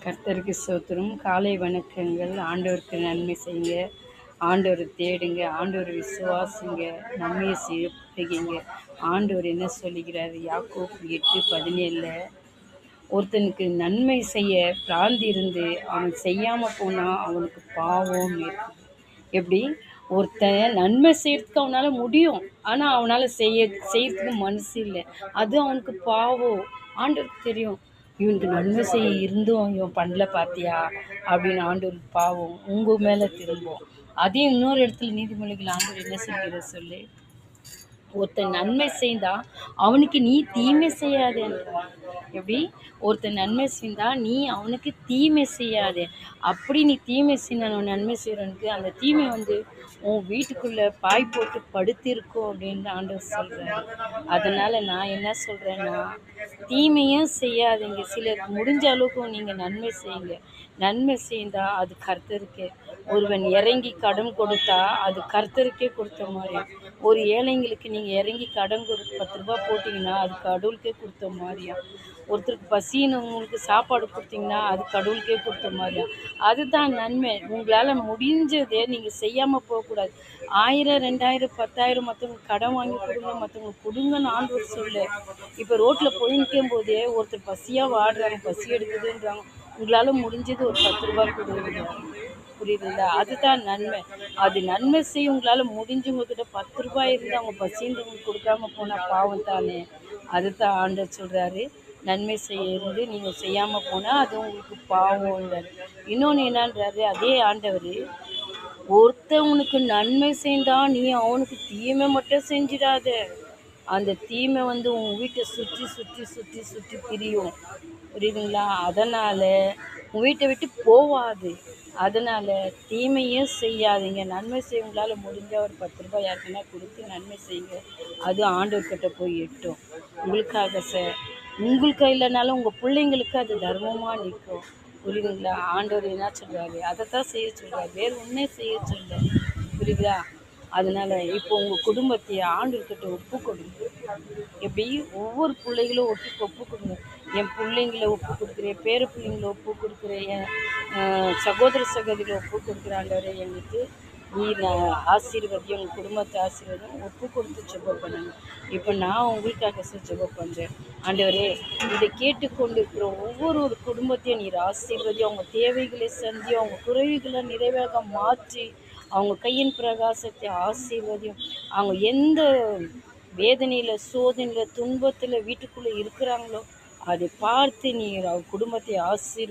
கர்த்தருக்கு ஸ்தோத்திரம். காலை வணக்கங்கள். ஆண்டவருக்கு நன்மை செய்யுங்க, ஆண்டவரை தேடுங்க, ஆண்டவரை விசுவாசிங்க, நன்மையை செய்யுங்க. ஆண்டவர் என்ன சொல்லுகிறார்? யாக்கோபு 8:17 ஒருத்தனுக்கு நன்மை செய்ய பிராந்தி இருந்து அவன் செய்யாமல் போனால் அவனுக்கு பாவம் இருக்குது. எப்படி? ஒருத்தன் நன்மை செய்யறதுக்கு அவனால் முடியும், ஆனால் அவனால் செய்யறதுக்கு மனசு இல்லை. அது அவனுக்கு பாவம். ஆண்டவருக்கு தெரியும், இவனுக்கு நன்மை செய்ய இருந்தும் இவன் பண்ணல பார்த்தியா அப்படின்னு. ஆண்டவருக்கு பாவம் உங்கள் மேலே திரும்பும். அதையும் இன்னொரு இடத்துல நீதிமொழிகள் ஆண்டவர் என்ன சொல்கிற சொல்லு, ஒருத்தன் நன்மை செய்தா அவனுக்கு நீ தீமை செய்யாதே. எப்படி? ஒருத்தன் நன்மை செய்தா நீ அவனுக்கு தீமை செய்யாதே. அப்படி நீ தீமை செய்யணும் நன்மை செய்கிறவனுக்கு, அந்த தீமை உன் வீட்டுக்குள்ளே பாய் போட்டு படுத்திருக்கும் அப்படின்னு ஆண்டவர் சொல்கிறாரு. அதனால் நான் என்ன சொல்கிறேன்னா, தீமையும் செய்யாதீங்க. சிலருக்கு முடிஞ்ச அளவுக்கு நீங்கள் நன்மை செய்யுங்க. நன்மை செய்தால் அது கர்த்தருக்கே. ஒருவன் இறங்கி கடன் கொடுத்தா அது கர்த்தருக்கே கொடுத்த மாதிரி. ஒரு ஏழைங்களுக்கு நீங்கள் இறங்கி கடன் 10 ரூபா போட்டிங்கன்னா அது கடவுளுக்கே கொடுத்த மாதிரியா. ஒருத்தருக்கு பசின்னு உங்களுக்கு சாப்பாடு கொடுத்தீங்கன்னா அது கடவுளுக்கே கொடுத்த மாதிரியா. அதுதான் நன்மை. உங்களால் முடிஞ்சதே நீங்கள் செய்யாமல் போகக்கூடாது. 1000, 2000, 10,000 மற்றவங்க கடன் வாங்கி கொடுங்க, மற்றவங்க கொடுங்கன்னு ஆண்டவர் சொல்லு. இப்போ ரோட்டில் போய் நிற்கும் போதே ஒருத்தர் பசியாக வாடுறாங்க, பசி எடுக்குதுன்றாங்க. உங்களால் முடிஞ்சது ஒரு 10 ரூபா கொடுங்க. புரியுதுங்களா? அதுதான் நன்மை. அது நன்மை செய்ய உங்களால் முடிஞ்சவங்கக்கிட்ட 10 ரூபாய் இருந்து அவங்க பசின்றவங்களுக்கு கொடுக்காம போனால் பாவம் தானே. அதுதான் ஆண்டவர் சொல்கிறாரு, நன்மை செய்ய இருந்து நீங்கள் செய்யாமல் போனால் அது உங்களுக்கு பாவம்ன்றார். இன்னொன்று என்னன்றாரு அதே ஆண்டவர், ஒருத்தவனுக்கு நன்மை செய்தால் நீ அவனுக்கு தீமை மட்டும் செஞ்சிடாத. அந்த தீமை உன் வீட்டை சுற்றி சுற்றி சுற்றி சுற்றி திரியும். புரியுதுங்களா? அதனால் உன் வீட்டை விட்டு போவாது. அதனால் தீமையும் செய்யாதீங்க. நன்மை செய்ய உங்களால் முடிஞ்சால் ஒரு 10 ரூபாய் யாருக்குன்னா கொடுத்து நன்மை செய்யுங்க. அது ஆண்டவர்கிட்ட போய் எட்டும். உங்களுக்காக உங்களுக்கு இல்லைனாலும் உங்கள் பிள்ளைங்களுக்கு அது தர்மமாக நிற்கும். புரியுதுங்களா? ஆண்டவர் என்ன சொல்கிறாரு அதை தான் செய்ய சொல்கிறார், வேறு ஒன்றே செய்ய சொல்ல. புரியுதா? அதனால் இப்போ உங்கள் குடும்பத்தை ஆண்டவர்கிட்ட ஒப்பு கொடுங்க. எப்படி? ஒவ்வொரு பிள்ளைகளும் ஒப்பு கொடுங்க. என் பிள்ளைங்கள ஒப்பு கொடுக்குறேன், பேர பிள்ளைங்கள ஒப்பு கொடுக்குறேன், என் சகோதர சகோதரிகளை ஒப்பு கொடுக்குறாண்டவரே, எங்களுக்கு நீ ஆசீர்வதியும், உங்கள் குடும்பத்தை ஆசீர்வதியும் ஒப்பு கொடுத்து ஜெபம் பண்ணுங்க. இப்போ நான் உங்களுக்காக ஜெபம் பண்ணுறேன். ஆண்டவரே, இதை கேட்டுக்கொண்டு இருக்கிற ஒவ்வொரு குடும்பத்தையும் நீர் ஆசீர்வதி, அவங்க தேவைகளை சந்தி, அவங்க குறைவுகளை நிறைவாக மாற்றி, அவங்க கையின் பிரகாசத்தை ஆசீர்வதியும். அவங்க எந்த வேதனையில், சோதனையில், துன்பத்தில் வீட்டுக்குள்ளே இருக்கிறாங்களோ அதை பார்த்து நீர் அவர் குடும்பத்தை